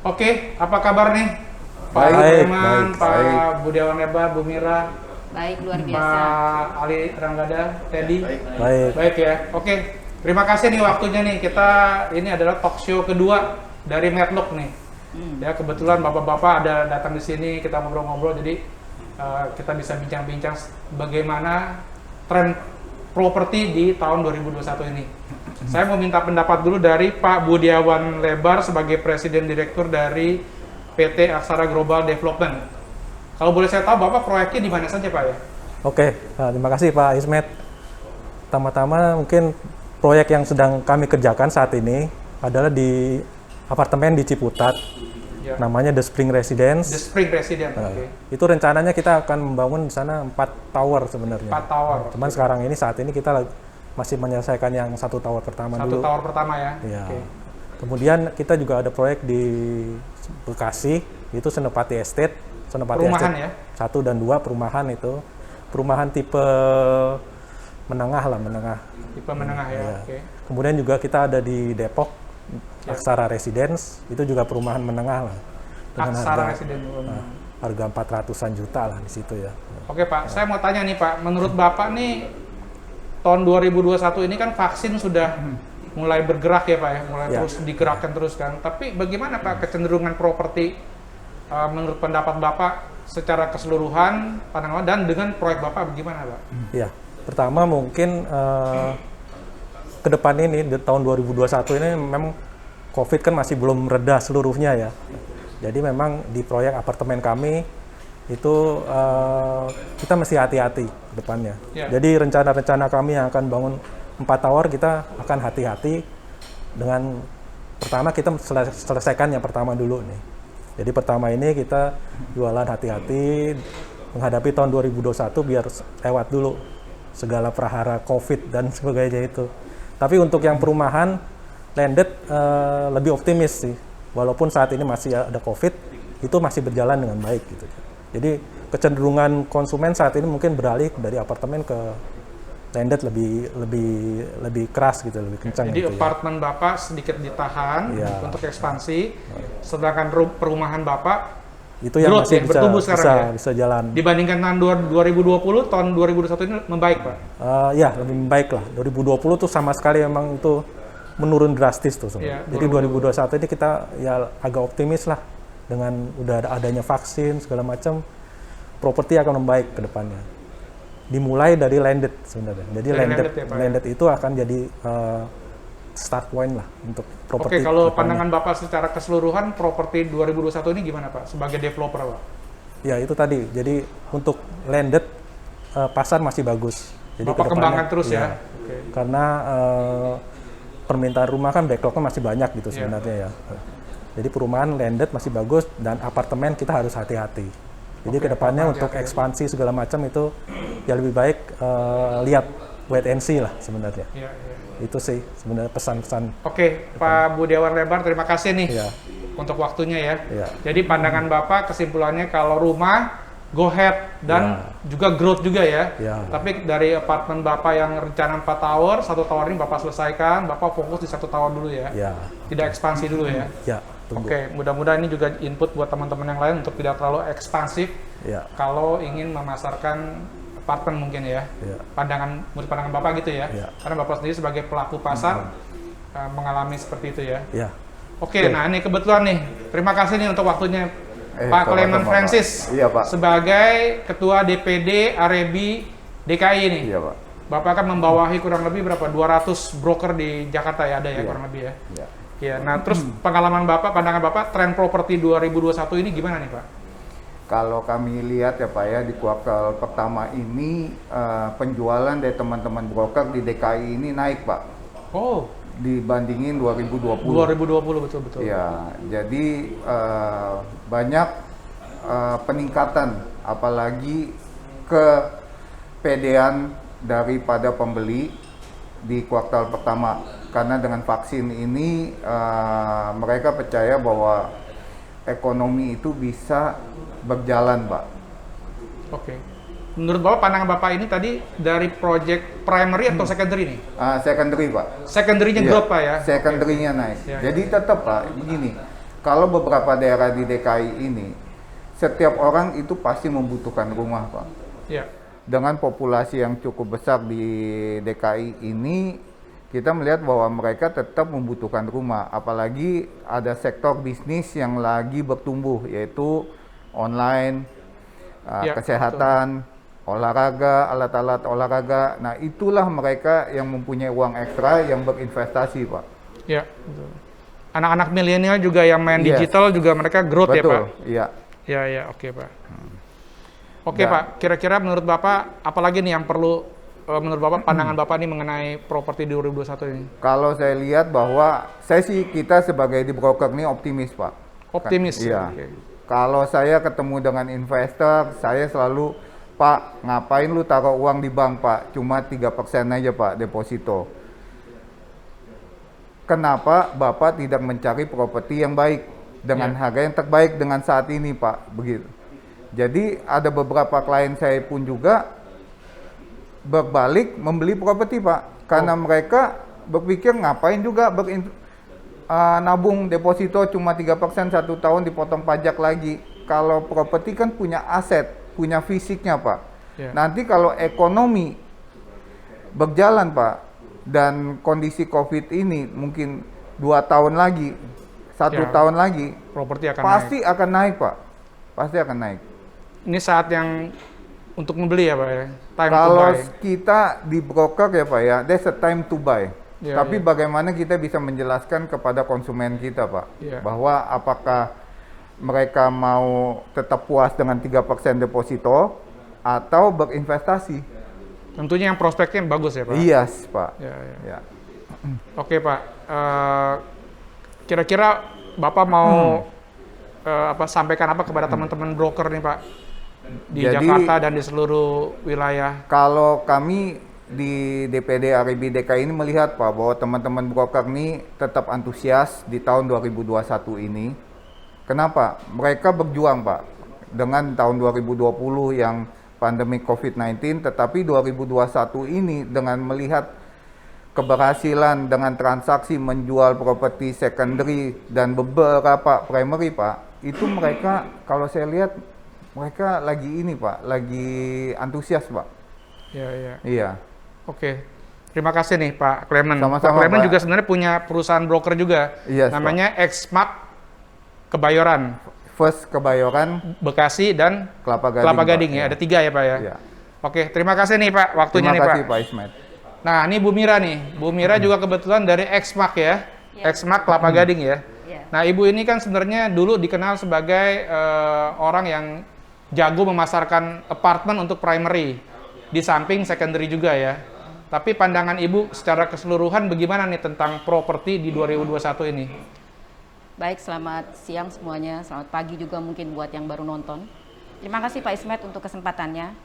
Oke, apa kabar nih? Pak Baik, Preman, baik, Pak baik. Budiawan Lebar, Bu Mira, Baik, luar biasa. Pak Ali Ranggada, Teddy. Baik. Baik ya. Oke, terima kasih nih waktunya nih. Kita ini adalah talk show kedua dari Medlock nih. Ya, kebetulan bapak-bapak ada datang di sini, kita ngobrol-ngobrol. Jadi kita bisa bincang-bincang bagaimana tren properti di tahun 2021 ini. Saya mau minta pendapat dulu dari Pak Budiawan Lebar sebagai Presiden Direktur dari PT Aksara Global Development. Kalau boleh saya tahu, Bapak proyeknya di mana saja, Pak ya? Oke, terima kasih Pak Ismet. Pertama-tama mungkin proyek yang sedang kami kerjakan saat ini adalah di apartemen di Ciputat, Ya. namanya The Spring Residence. The Spring Residence, oke. Itu rencananya kita akan membangun di sana 4 tower sebenarnya. 4 tower. Cuman saat ini kita masih menyelesaikan yang 1 tower pertama Satu dulu. tower pertama ya? Ya. Oke. Kemudian kita juga ada proyek di Bekasi, itu Senopati Estate. Senopati Perumahan Estate ya? 1 dan 2 perumahan itu. Perumahan tipe menengah lah, menengah. Tipe menengah ya, Ya. oke. Kemudian juga kita ada di Depok, Ya. Aksara Residence, itu juga perumahan menengah lah. Aksara Residence. Harga 400-an juta lah di situ ya. Oke Pak, saya mau tanya nih Pak, menurut Bapak nih tahun 2021 ini kan vaksin sudah mulai bergerak ya Pak ya, mulai Ya. terus digerakkan terus kan. Tapi bagaimana Pak kecenderungan properti menurut pendapat Bapak secara keseluruhan pandangan dan dengan proyek Bapak bagaimana Pak? Ya, pertama mungkin ke depan ini di tahun 2021 ini memang COVID kan masih belum reda seluruhnya ya. Jadi memang di proyek apartemen kami itu kita mesti hati-hati ke depannya. Ya. Jadi rencana-rencana kami yang akan bangun 4 tower kita akan hati-hati dengan pertama kita selesaikan yang pertama dulu nih. Jadi pertama ini kita jualan hati-hati menghadapi tahun 2021 biar lewat dulu segala prahara COVID dan sebagainya itu. Tapi untuk yang perumahan landed lebih optimis sih. Walaupun saat ini masih ada COVID, itu masih berjalan dengan baik gitu. Jadi kecenderungan konsumen saat ini mungkin beralih dari apartemen ke landed lebih keras gitu, lebih kencang. Jadi gitu ya. apartemen Bapak sedikit ditahan Ya. untuk ekspansi, sedangkan perumahan Bapak Itu yang growth masih ya, bertumbuh sekarang bisa jalan. dibandingkan tahun 2020, tahun 2021 ini membaik Pak? Ya, lebih baik lah. 2020 tuh sama sekali memang itu menurun drastis tuh Iya, sebenarnya. Jadi 2021 ini kita ya agak optimis lah dengan udah adanya vaksin segala macam, properti akan membaik ke depannya. Dimulai dari landed sebenarnya. Jadi Dari landed, landed ya, Pak, ya? landed itu akan jadi start point lah untuk Oke, properti. kalau ke depannya. pandangan Bapak secara keseluruhan properti 2021 ini gimana Pak sebagai developer Pak? Ya itu tadi. Jadi untuk landed pasar masih bagus. Jadi Bapak ke depannya, kembangkan terus ya? Oke. Karena permintaan rumah kan backlognya masih banyak gitu Iya. sebenarnya ya. Jadi perumahan landed masih bagus dan apartemen kita harus hati-hati. Jadi Oke, kedepannya hati-hati untuk ya. ekspansi segala macam itu ya lebih baik lihat wait and see lah sebenarnya. Iya, iya. Itu sih sebenarnya pesan-pesan. Oke, Pak Budiawan Lebar, terima kasih nih Iya. untuk waktunya ya. Iya. Jadi pandangan Bapak kesimpulannya kalau rumah go ahead dan juga growth juga ya. Ya. Tapi dari apartemen Bapak yang rencana 4 tower, 1 tower ini Bapak selesaikan, Bapak fokus di 1 tower dulu ya. Ya, Tidak ekspansi dulu ya. ya tunggu. Oke, mudah-mudahan ini juga input buat teman-teman yang lain untuk tidak terlalu ekspansif Ya, kalau ingin memasarkan apartemen mungkin ya. ya, Menurut pandangan Bapak gitu ya. Ya. Karena Bapak sendiri sebagai pelaku pasar mengalami seperti itu ya. ya. Oke, nah ini kebetulan nih. Terima kasih nih untuk waktunya Pak sama-sama, Clement Pak. Francis Iya, Pak. sebagai Ketua DPD Arebi DKI nih. Iya, Pak. Bapak kan membawahi kurang lebih berapa? 200 broker di Jakarta ya, ada ya Iya. kurang lebih ya. Iya. Ya, nah terus pengalaman Bapak, pandangan Bapak tren properti 2021 ini gimana nih Pak? Kalau kami lihat ya Pak ya, di kuartal pertama ini penjualan dari teman-teman broker di DKI ini naik Pak, Oh, dibandingin 2020. 2020 betul-betul. Ya, jadi banyak peningkatan, apalagi kepedean daripada pembeli di kuartal pertama. Karena dengan vaksin ini mereka percaya bahwa ekonomi itu bisa berjalan, Pak. Oke. Menurut Bapak, pandangan Bapak ini tadi dari project primary atau secondary nih? Secondary, Pak. Secondary-nya Iya, growth Pak ya? Secondary-nya naik. Ya, Jadi tetap Pak, begini, kalau beberapa daerah di DKI ini, setiap orang itu pasti membutuhkan rumah, Pak. Ya. Dengan populasi yang cukup besar di DKI ini, kita melihat bahwa mereka tetap membutuhkan rumah. Apalagi ada sektor bisnis yang lagi bertumbuh, yaitu online, kesehatan, olahraga, alat-alat olahraga. Nah, itulah mereka yang mempunyai uang ekstra yang berinvestasi, Pak. Ya, betul. Anak-anak milenial juga yang main digital juga mereka growth. Betul, ya, Pak? Iya. Ya, oke, Pak. Oke, Pak, kira-kira menurut Bapak, apalagi nih yang perlu, menurut Bapak, pandangan Bapak nih mengenai properti 2021 ini? Kalau saya lihat bahwa, kita sebagai di broker ini optimis, Pak. Optimis? Iya. Okay. Kalau saya ketemu dengan investor, saya selalu, Pak, ngapain lu taruh uang di bank, Pak? Cuma 3% aja, Pak, deposito. Kenapa Bapak tidak mencari properti yang baik dengan harga yang terbaik dengan saat ini, Pak? Begitu. Jadi ada beberapa klien saya pun juga berbalik membeli properti, Pak, karena mereka berpikir ngapain juga nabung deposito cuma 3% 1 tahun dipotong pajak lagi. Kalau properti kan punya aset, punya fisiknya, Pak. Nanti kalau ekonomi berjalan, Pak, dan kondisi COVID ini mungkin 2 tahun lagi, 1 tahun lagi, properti akan pasti naik. akan naik, Pak. Pasti akan naik. Ini saat yang untuk membeli ya, Pak ya? Time Kalau to buy. kita di broker ya, Pak ya, there's a time to buy. Ya, Tapi bagaimana kita bisa menjelaskan kepada konsumen kita, Pak, bahwa apakah mereka mau tetap puas dengan 3% deposito atau berinvestasi? Tentunya yang prospeknya bagus ya, Pak? Iya, Pak. Ya. Oke, Pak. Kira-kira Bapak mau sampaikan apa kepada teman-teman broker nih, Pak? Di Jakarta dan di seluruh wilayah. Kalau kami di DPD RIB DKI ini melihat, Pak, bahwa teman-teman broker ini tetap antusias di tahun 2021 ini. Kenapa? Mereka berjuang, Pak, dengan tahun 2020 yang pandemi COVID-19, tetapi 2021 ini dengan melihat keberhasilan dengan transaksi menjual properti secondary dan beberapa primary, Pak, itu mereka, kalau saya lihat, mereka lagi ini, Pak, lagi antusias, Pak. Iya. Oke. Terima kasih nih, Pak Clement. Sama-sama, Pak Clement Pak. juga sebenarnya punya perusahaan broker juga. Namanya Exmark Kebayoran. First Kebayoran, Bekasi, dan Kelapa Gading ya. Ada 3 ya, Pak ya? Iya. Oke, terima kasih nih, Pak, waktunya nih, Pak. Terima kasih, Pak Ismet. Nah, ini Bu Mira nih. Bu Mira juga kebetulan dari Exmark ya. Exmark Kelapa Gading ya. Nah, Ibu ini kan sebenarnya dulu dikenal sebagai orang yang jago memasarkan apartemen untuk primary, di samping secondary juga ya. Tapi pandangan Ibu secara keseluruhan bagaimana nih tentang properti di 2021 ini? Baik, selamat siang semuanya, selamat pagi juga mungkin buat yang baru nonton. Terima kasih Pak Ismet untuk kesempatannya.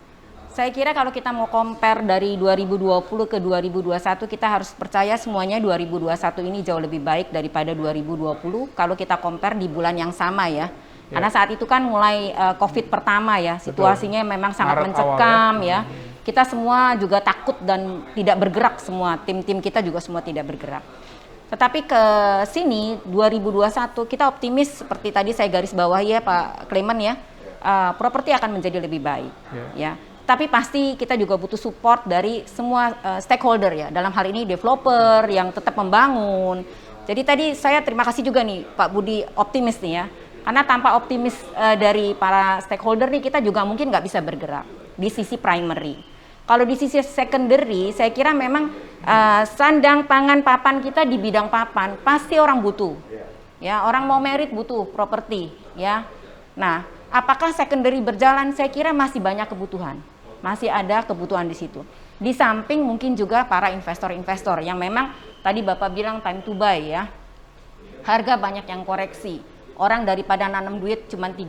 Saya kira kalau kita mau compare dari 2020 ke 2021, kita harus percaya semuanya 2021 ini jauh lebih baik daripada 2020 kalau kita compare di bulan yang sama ya. Karena saat itu kan mulai COVID pertama ya, situasinya memang sangat mencekam ya. Kita semua juga takut dan tidak bergerak semua, tim-tim kita juga semua tidak bergerak. Tetapi ke sini 2021 kita optimis seperti tadi saya garis bawahi ya Pak Clement ya, properti akan menjadi lebih baik ya. Tapi pasti kita juga butuh support dari semua stakeholder ya, dalam hal ini developer yang tetap membangun. Jadi tadi saya terima kasih juga nih Pak Budi optimis nih ya, karena tanpa optimis dari para stakeholder nih kita juga mungkin nggak bisa bergerak di sisi primary. Kalau di sisi secondary, saya kira memang sandang pangan papan kita di bidang papan pasti orang butuh, ya orang mau merit butuh properti, ya. Nah, apakah secondary berjalan? Saya kira masih banyak kebutuhan, masih ada kebutuhan di situ. Di samping mungkin juga para investor-investor yang memang tadi Bapak bilang time to buy ya, harga banyak yang koreksi. Orang daripada nanam duit cuma 3%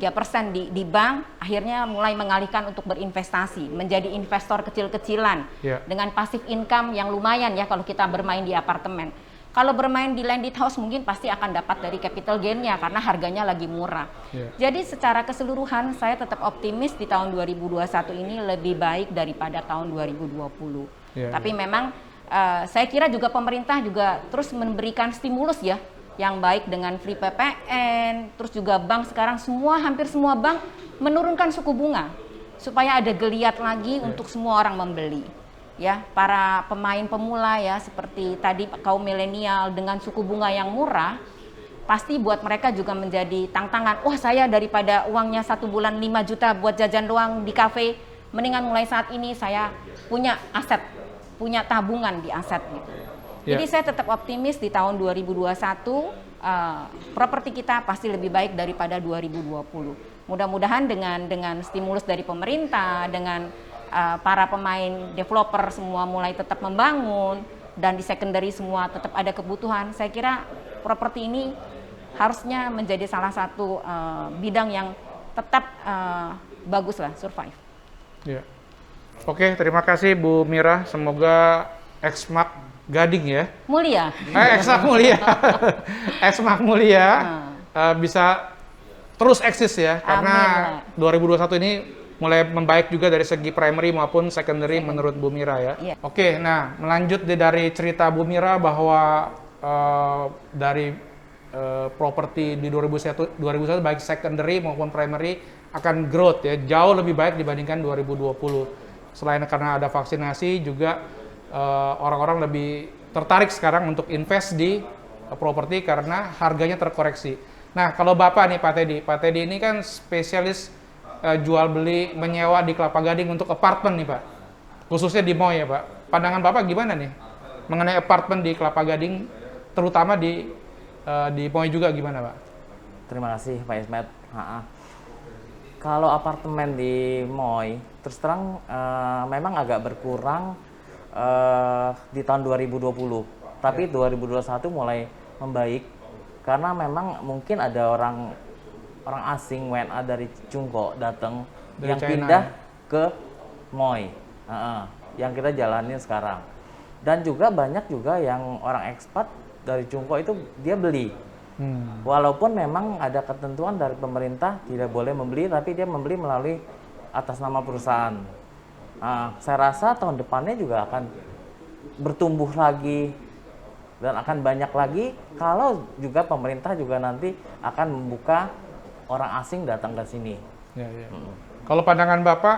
di bank, akhirnya mulai mengalihkan untuk berinvestasi, menjadi investor kecil-kecilan dengan passive income yang lumayan ya kalau kita bermain di apartemen. Kalau bermain di landed house mungkin pasti akan dapat dari capital gain-nya karena harganya lagi murah. Jadi secara keseluruhan saya tetap optimis di tahun 2021 ini lebih baik daripada tahun 2020. Tapi memang saya kira juga pemerintah juga terus memberikan stimulus ya yang baik dengan free PPN, terus juga bank sekarang hampir semua bank menurunkan suku bunga supaya ada geliat lagi untuk semua orang membeli. Ya, para pemain pemula ya seperti tadi kaum milenial dengan suku bunga yang murah, pasti buat mereka juga menjadi tantangan. Wah, saya daripada uangnya 1 bulan 5 juta buat jajan doang di kafe, mendingan mulai saat ini saya punya aset, punya tabungan di aset gitu. Jadi saya tetap optimis di tahun 2021 properti kita pasti lebih baik daripada 2020. Mudah-mudahan dengan stimulus dari pemerintah, dengan para pemain developer semua mulai tetap membangun dan di secondary semua tetap ada kebutuhan. Saya kira properti ini harusnya menjadi salah satu bidang yang tetap bagus lah, survive. Ya. Oke, terima kasih Bu Mira. Semoga Exmak Gading ya. Mulia. Exmak Mulia. Exmak Mulia bisa terus eksis ya. Karena 2021 ini mulai membaik juga dari segi primary maupun secondary menurut Bu Mira ya. Yeah. Oke, nah melanjut dari cerita Bu Mira bahwa dari properti di 2001 baik secondary maupun primary akan growth ya, jauh lebih baik dibandingkan 2020. Selain karena ada vaksinasi juga orang-orang lebih tertarik sekarang untuk invest di properti karena harganya terkoreksi. Nah, kalau Bapak nih Pak Teddy ini kan spesialis jual beli menyewa di Kelapa Gading untuk apartemen nih Pak, khususnya di Moy ya Pak. Pandangan Bapak gimana nih mengenai apartemen di Kelapa Gading, terutama di Moy juga gimana Pak? Terima kasih Pak Ismet. Kalau apartemen di Moy terus terang memang agak berkurang di tahun 2020, tapi 2021 mulai membaik karena memang mungkin ada orang asing WNA dari Cungko datang yang China, pindah ke Moy, yang kita jalanin sekarang. Dan juga banyak juga yang orang ekspat dari Cungko itu dia beli. Walaupun memang ada ketentuan dari pemerintah tidak boleh membeli, tapi dia membeli melalui atas nama perusahaan. Saya rasa tahun depannya juga akan bertumbuh lagi dan akan banyak lagi kalau juga pemerintah juga nanti akan membuka orang asing datang ke sini. Ya. Kalau pandangan Bapak,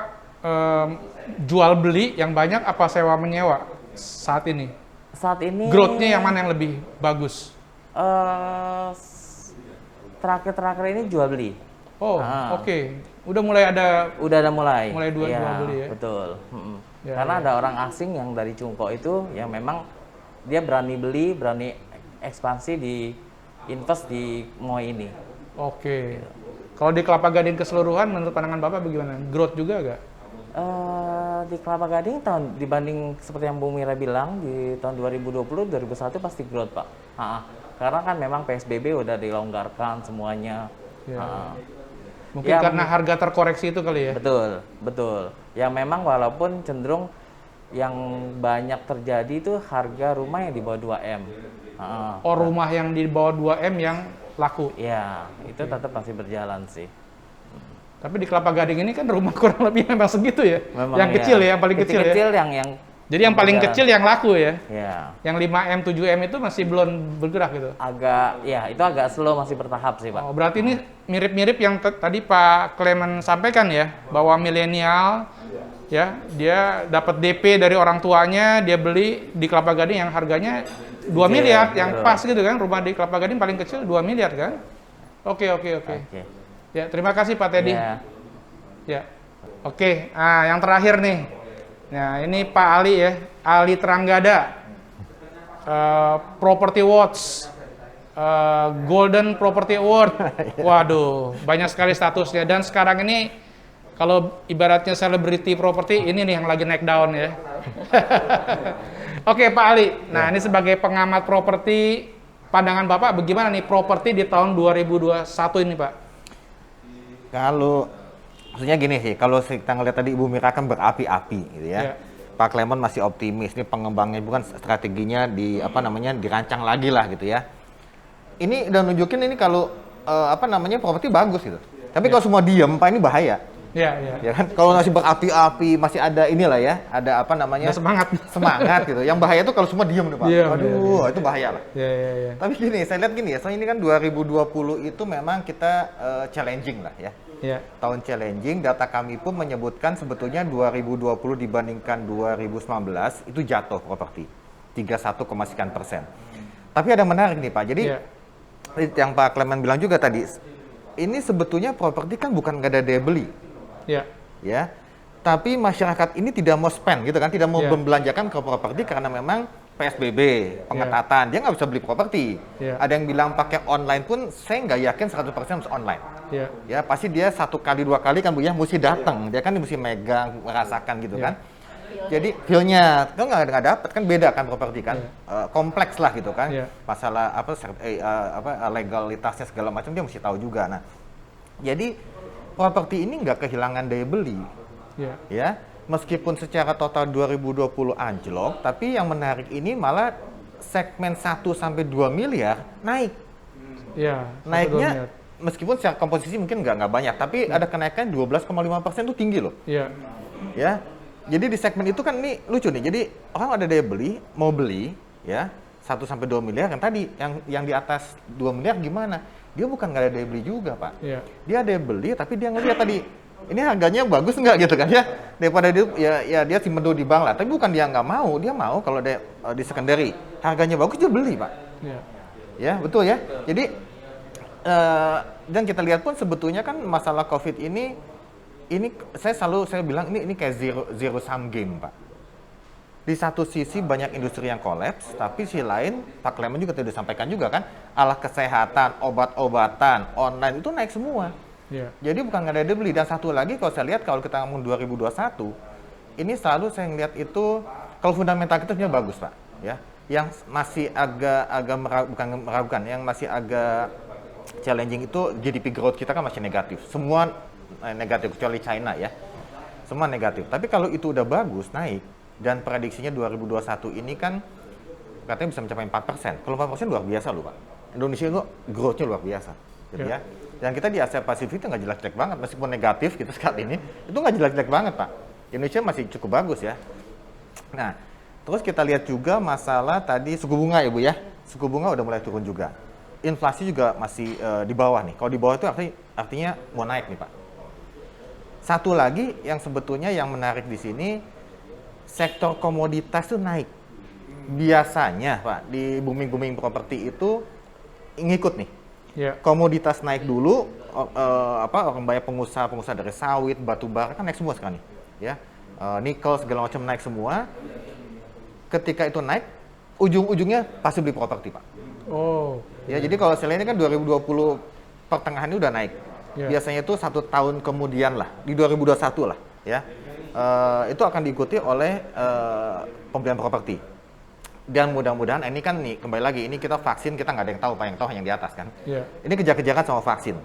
jual beli yang banyak apa sewa menyewa saat ini? Saat ini Growth-nya yang mana yang lebih bagus? Terakhir ini jual beli. Oh, oke. Udah mulai ada. Mulai jual beli ya. Betul. Ya, Karena ada orang asing yang dari Cungko itu yang memang dia berani beli, berani ekspansi di invest di Moy ini. Oke. Kalau di Kelapa Gading keseluruhan, menurut pandangan Bapak bagaimana? Growth juga nggak? Di Kelapa Gading dibanding seperti yang Bu Mira bilang di tahun 2020, 2021 pasti growth Pak. Karena kan memang PSBB udah dilonggarkan semuanya. Mungkin karena harga terkoreksi itu kali ya? Betul. Yang memang walaupun cenderung yang banyak terjadi itu harga rumah yang di bawah 2M. Rumah yang di bawah 2M yang laku? Ya, itu tetap masih berjalan sih. Tapi di Kelapa Gading ini kan rumah kurang lebih memang segitu ya? Memang yang kecil ya, yang paling kecil ya? Jadi yang paling kecil yang laku ya? Ya. Yang 5M, 7M itu masih belum bergerak gitu? Itu agak slow, masih bertahap sih Pak. Berarti ini mirip-mirip yang tadi Pak Clement sampaikan ya, bahwa milenial ya, dia dapat DP dari orang tuanya, dia beli di Kelapa Gading yang harganya 2 miliar, yang pas gitu kan, rumah di Kelapa Gading paling kecil 2 miliar kan? Oke. Ya, terima kasih Pak Teddy. Ya. Oke, yang terakhir nih. Nah, ini Pak Ali ya, Ali Tranggada. Property Watch. Golden Property Award. Waduh, banyak sekali statusnya. Dan sekarang ini kalau ibaratnya celebrity property, ini nih yang lagi naik daun ya. Oke Pak Ali, nah ini sebagai pengamat properti, pandangan Bapak bagaimana nih properti di tahun 2021 ini Pak? Kalau maksudnya gini sih, kalau kita ngeliat tadi Ibu Mira kan berapi-api gitu ya. Pak Clement masih optimis, ini pengembangnya bukan strateginya dirancang lagi lah gitu ya. Ini udah nunjukin ini kalau properti bagus gitu. Tapi kalau semua diem Pak, ini bahaya. Iya, iya. Ya kan? Kalau masih berapi-api, masih ada inilah ya, ada apa namanya? Ada semangat. Semangat gitu. Yang bahaya itu kalau semua diem nih Pak. Iya, Aduh, itu bahaya lah. Iya, iya, iya. Tapi gini, saya lihat gini ya, soalnya ini kan 2020 itu memang kita challenging lah ya. Iya. Tahun challenging, data kami pun menyebutkan sebetulnya 2020 dibandingkan 2019 itu jatuh properti 31, sekian %. Tapi ada menarik nih Pak, jadi Iya. yang Pak Clement bilang juga tadi, ini sebetulnya properti kan bukan nggak ada daya beli, Iya. ya. Tapi masyarakat ini tidak mau spend gitu kan, tidak mau Iya. membelanjakan ke properti karena memang PSBB, pengetatan, dia nggak bisa beli properti. Iya. Ada yang bilang pakai online pun, saya nggak yakin 100% harus online. Iya. Ya pasti dia 1 kali 2 kali kan Bu ya mesti datang, dia kan mesti megang, merasakan gitu Iya. kan. Jadi feel-nya kan nggak dapat kan, beda kan properti kan. Kompleks lah gitu kan. Iya. Masalah apa legalitasnya segala macam dia mesti tahu juga. Nah, jadi properti ini nggak kehilangan daya beli. Iya. Ya, meskipun secara total 2020 anjlok, tapi yang menarik ini malah segmen 1 sampai 2 miliar naik. Iya. Naiknya meskipun secara komposisi mungkin nggak banyak, tapi ada kenaikan 12,5% itu tinggi loh. Iya. Ya, jadi di segmen itu kan ini lucu nih. Jadi orang ada daya beli, mau beli, ya 1 sampai 2 miliar kan tadi, yang di atas 2 miliar gimana? Dia bukan nggak ada daya beli juga Pak. Iya. Dia ada daya beli, tapi dia ngeliat tadi ini harganya bagus nggak gitu kan ya, daripada dia dia simpen dulu di bank lah. Tapi bukan dia nggak mau, dia mau kalau di secondary harganya bagus dia beli Pak. Iya. Ya betul ya. Jadi dan kita lihat pun sebetulnya kan masalah COVID ini saya bilang ini kayak zero sum game Pak. Di satu sisi banyak industri yang kolaps, tapi sisi lain Pak Clement juga tadi sampaikan juga kan, alat kesehatan, obat-obatan, online itu naik semua. Iya. Jadi bukan nggak ada daya beli. Dan satu lagi kalau saya lihat kalau kita ngomong 2021, ini selalu saya lihat itu kalau fundamental kita sebenarnya bagus Pak. Ya, yang masih agak bukan meragukan, yang masih agak challenging itu GDP growth kita kan masih negatif. Semua negatif kecuali China ya. Semua negatif. Tapi kalau itu udah bagus naik dan prediksinya 2021 ini kan katanya bisa mencapai 4%. Kalau 4% luar biasa loh Pak. Indonesia itu growth-nya luar biasa. Gitu ya. Dan kita di Asia Pasifik itu nggak jelek-jelek banget meskipun negatif gitu saat ini. Itu nggak jelek-jelek banget Pak. Indonesia masih cukup bagus ya. Nah, terus kita lihat juga masalah tadi suku bunga ya Bu ya. Suku bunga udah mulai turun juga. Inflasi juga masih di bawah nih. Kalau di bawah itu artinya mau naik nih Pak. Satu lagi yang sebetulnya yang menarik di sini, sektor komoditas itu naik. Biasanya Pak, di booming properti itu ngikut nih. Iya. Komoditas naik dulu, orang banyak pengusaha dari sawit, batu bara kan naik semua sekarang nih. Ya, nikel segala macam naik semua. Ketika itu naik, ujung-ujungnya pasti beli properti Pak. Oh. Ya, jadi kalau saya lihat ini kan 2020 pertengahan ini udah naik. Yeah. Biasanya itu 1 tahun kemudian lah, di 2021 lah, ya. Itu akan diikuti oleh pembelian properti. Dan mudah-mudahan ini kan nih kembali lagi ini kita vaksin kita nggak ada yang tahu Pak, yang tahu yang di atas kan. Yeah. Ini kejar-kejaran sama vaksin.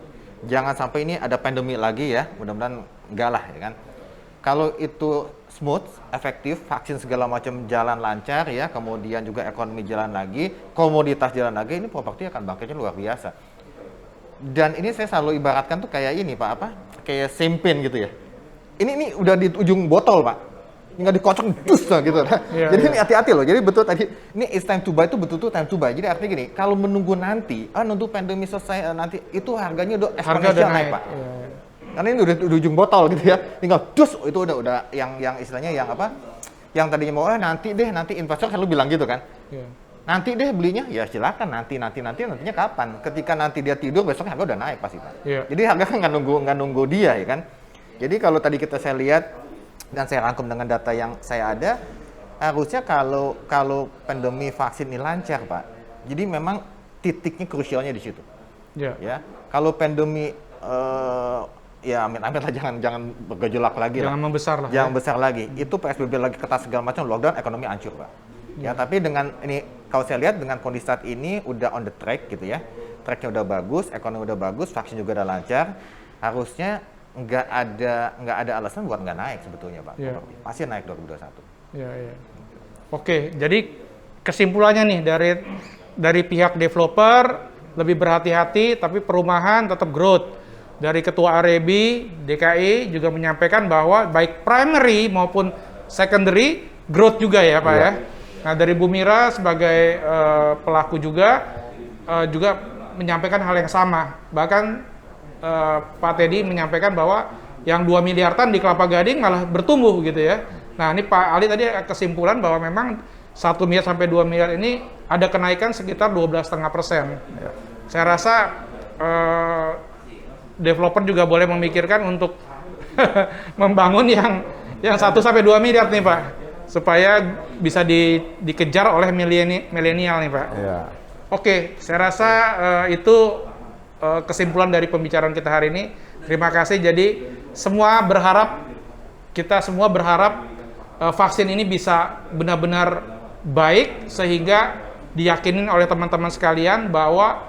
Jangan sampai ini ada pandemi lagi ya, mudah-mudahan enggak lah ya kan. Kalau itu smooth, efektif, vaksin segala macam jalan lancar ya, kemudian juga ekonomi jalan lagi, komoditas jalan lagi, ini properti akan bangkitnya luar biasa. Dan ini saya selalu ibaratkan tuh kayak ini Pak, kayak sempen gitu ya. Ini udah di ujung botol Pak, nggak dikocok dus gitu. Yeah, jadi yeah. ini hati-hati loh. Jadi betul tadi, ini it's time to buy itu betul-betul time to buy. Jadi artinya gini, kalau menunggu nanti, nunggu pandemi selesai nanti, itu harganya udah eksponensial naik Pak. Iya, iya. Karena ini udah di ujung botol gitu ya, tinggal dus itu udah yang istilahnya yang apa? Yang tadinya mau nanti investor selalu bilang gitu kan. Iya. Nanti deh belinya, ya silakan nantinya kapan? Ketika nanti dia tidur besok harga udah naik pasti Pak. Iya. Jadi harga kan nggak nunggu dia ya kan. Jadi kalau tadi saya lihat dan saya rangkum dengan data yang saya ada, harusnya kalau pandemi vaksin ini lancar Pak. Jadi memang titiknya krusialnya di situ. Iya. Ya, kalau pandemi ya amit-amit lah jangan bergejolak lagi lah. Jangan membesar lah. Jangan besar lagi. Itu PSBB lagi ketat segala macam, lockdown, ekonomi hancur Pak. Ya, tapi dengan ini kalau saya lihat dengan kondisi saat ini udah on the track gitu ya. Tracknya udah bagus, ekonomi udah bagus, vaksin juga udah lancar. Harusnya nggak ada alasan buat nggak naik sebetulnya Pak. Iya. Pasti naik 2021. Iya, iya. Oke, jadi kesimpulannya nih dari pihak developer lebih berhati-hati, tapi perumahan tetap growth. dari Ketua Arebi DKI juga menyampaikan bahwa baik primary maupun secondary growth juga ya Pak ya. Nah dari Bu Mira sebagai pelaku juga menyampaikan hal yang sama. Bahkan Pak Teddy menyampaikan bahwa yang 2 miliar ton di Kelapa Gading malah bertumbuh gitu ya. Nah ini Pak Ali tadi kesimpulan bahwa memang 1 miliar sampai 2 miliar ini ada kenaikan sekitar 12,5%. Saya rasa developer juga boleh memikirkan untuk membangun yang 1 sampai 2 miliar nih Pak, supaya bisa dikejar oleh milenial nih Pak. Ya. Oke, saya rasa itu kesimpulan dari pembicaraan kita hari ini. Terima kasih. Jadi kita semua berharap vaksin ini bisa benar-benar baik sehingga diyakinin oleh teman-teman sekalian bahwa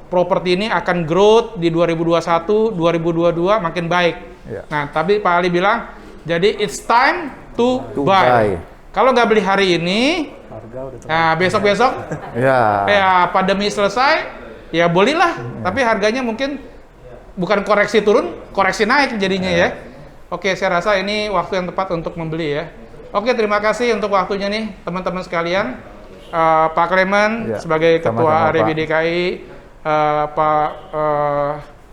properti ini akan growth di 2021, 2022 makin baik. Ya. Nah, tapi Pak Ali bilang, jadi it's time to buy. Kalau nggak beli hari ini, nah besok-besok, ya pandemi selesai, ya belilah. Tapi harganya mungkin bukan koreksi turun, koreksi naik jadinya ya. Oke, saya rasa ini waktu yang tepat untuk membeli ya. Oke, terima kasih untuk waktunya nih teman-teman sekalian. Pak Clement sebagai Ketua Arebi DKI, Pak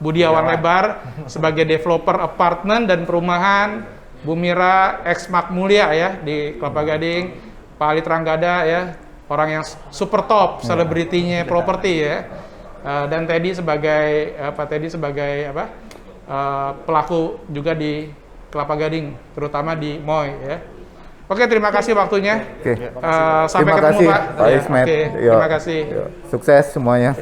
Budiawan Lebar sebagai developer apartemen dan perumahan, Bu Mira ex Makmulia ya di Kelapa Gading, Pak Ali Tranggada ya orang yang super top selebritinya properti ya, dan Teddy sebagai Pak Teddy sebagai pelaku juga di Kelapa Gading terutama di Moy ya. Oke, terima kasih waktunya. Oke. Sampai Terima ketemu kasih, Pak. Pak Ismet. Oke, terima kasih. Sukses semuanya.